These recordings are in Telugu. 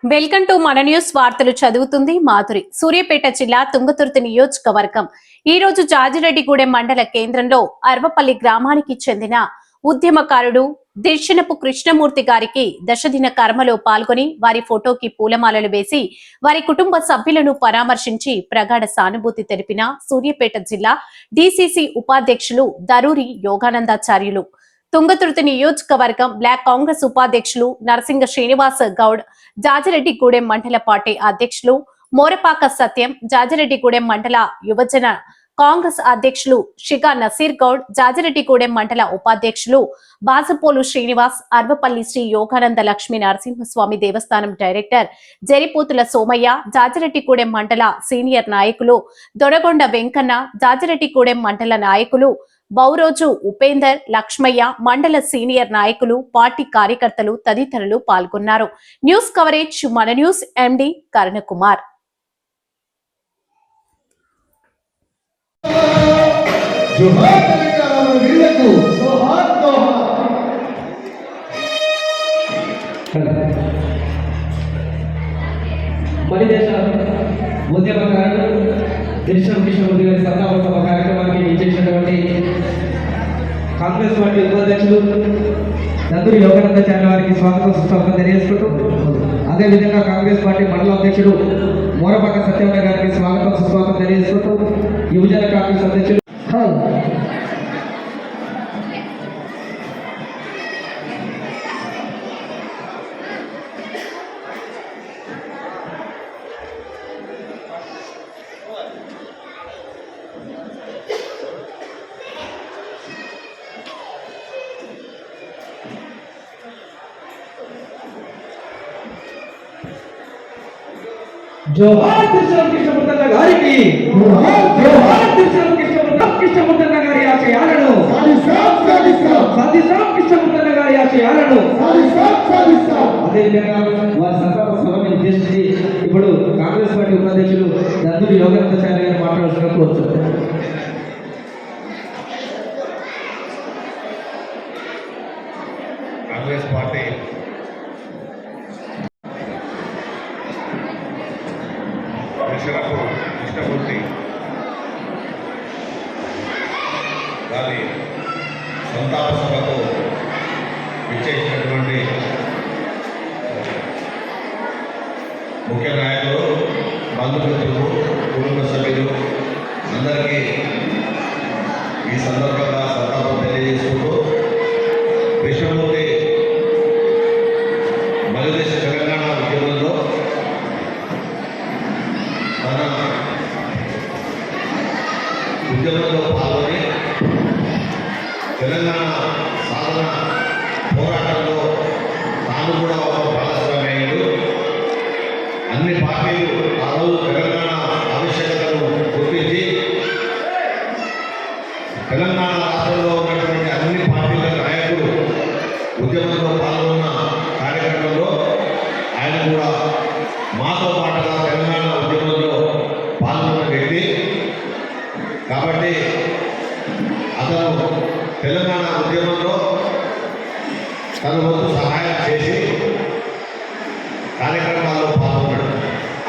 వెల్కమ్ టు మన న్యూస్. వార్తలు చదువుతుంది మాధురి. సూర్యాపేట జిల్లా తుంగతుర్తి నియోజకవర్గం ఈ రోజు జాజిరెడ్డిగూడెం మండల కేంద్రంలో అర్వపల్లి గ్రామానికి చెందిన ఉద్యమకారుడు దిర్శనపు కృష్ణమూర్తి గారికి దశదిన కర్మలో పాల్గొని వారి ఫోటోకి పూలమాలలు వేసి వారి కుటుంబ సభ్యులను పరామర్శించి ప్రగాఢ సానుభూతి తెలిపిన సూర్యాపేట జిల్లా డిసిసి ఉపాధ్యక్షులు దరూరి యోగానందాచార్యులు, తుంగతుర్తి నియోజకవర్గం బ్లాక్ కాంగ్రెస్ ఉపాధ్యక్షులు నరసింగ శ్రీనివాస గౌడ్, జాజిరెడ్డిగూడెం మండల పార్టీ అధ్యక్షులు మోరపాక సత్యం, జాజిరెడ్డిగూడెం మండల యువజన కాంగ్రెస్ అధ్యక్షులు షిగా నసీర్ గౌడ్, జాజిరెడ్డిగూడెం మండల ఉపాధ్యక్షులు బాజపోలు శ్రీనివాస్, అర్వపల్లి శ్రీ యోగానంద లక్ష్మీ నరసింహస్వామి దేవస్థానం డైరెక్టర్ జరిపోతుల సోమయ్య, జాజిరెడ్డిగూడెం మండల సీనియర్ నాయకులు దొరగొండ వెంకన్న, జాజిరెడ్డిగూడెం మండల నాయకులు బౌరోజు ఉపేందర్, లక్ష్మయ్య, మండల సీనియర్ నాయకులు, పార్టీ కార్యకర్తలు తదితరులు పాల్గొన్నారు. న్యూస్ కవరేజ్ మన న్యూస్ ఎండి కరుణకుమార్. ఉద్యమకారుడు దిర్శనపు కృష్ణమూర్తి గారి సంతాప సభ కార్యక్రమానికి ఇచ్చేసినటువంటి కాంగ్రెస్ పార్టీ ఉపాధ్యక్షులు దరూరి యోగానందాచార్యుల వారికి స్వాగతం సుస్వాగతం తెలియజేసుకుంటూ, అదేవిధంగా కాంగ్రెస్ పార్టీ మండల అధ్యక్షుడు మోరపాక సత్యనారాయణ గారికి స్వాగతం సుస్వాగతం తెలియజేసుకుంటూ, యువజన కాంగ్రెస్ అధ్యక్షుడు జోహార్ దిర్శనపు కృష్ణమూర్తి గారికి, జోహార్ దిర్శనపు కృష్ణమూర్తి గారి ఆశయాలను సాధిస్తాం, కృష్ణమూర్తి గారి ఆశయాలను సాధిస్తాం. అదేవిధంగా వారి సంతాప సభను ఉద్దేశించి ఇప్పుడు కాంగ్రెస్ పార్టీ ఉపాధ్యక్షులు దరూరి యోగానందాచార్య గారు మాట్లాడాల్సిన కోరుతున్నారు. కాంగ్రెస్ పార్టీ దిర్శనపు కృష్ణమూర్తి గారి సంతాప సభకు ఇచ్చేసినటువంటి ముఖ్య నాయకులు, బంధుమిత్రులు, కుటుంబ సభ్యులు అందరికీ ఈ సందర్భంగా సంతాపం తెలియజేసుకుంటూ, కృష్ణమూర్తి మధ్యదేశ తెలంగాణ ఉద్యమంలో తన ఉద్యమంలో పాల్గొని తెలంగాణ సాధన పోరాటంలో తాను కూడా ఒక భాగస్వామ్యుడు. అన్ని పార్టీలు ఆ రోజు తెలంగాణ ఆవశ్యకతను గుర్తించి తెలంగాణ రాష్ట్రంలో ఉన్నటువంటి అన్ని పార్టీల నాయకులు ఉద్యమంలో పాల్గొన్న కార్యక్రమంలో ఆయన కూడా మాతో పాటుగా తెలంగాణ ఉద్యమంలో పాల్గొన్న వ్యక్తి కాబట్టి అతను తెలంగాణ ఉద్యమంలో తన వంతు సహాయం చేసి కార్యక్రమాల్లో పాల్గొన్నాడు.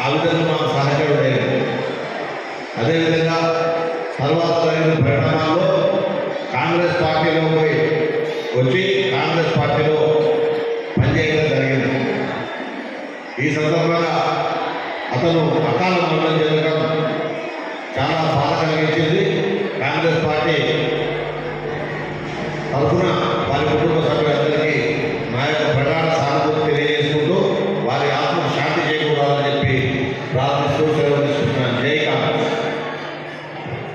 ఆ విధంగా మా సహచరుడైన అదేవిధంగా తర్వాత జరిగిన పరిణామాల్లో కాంగ్రెస్ పార్టీలోకి వచ్చి కాంగ్రెస్ పార్టీలో పనిచేయడం జరిగింది. ఈ సందర్భంగా అతను అకాల మరణం చెందడం చాలా బాధ కలిగించింది. కాంగ్రెస్ పార్టీ తరఫున వారి కుటుంబ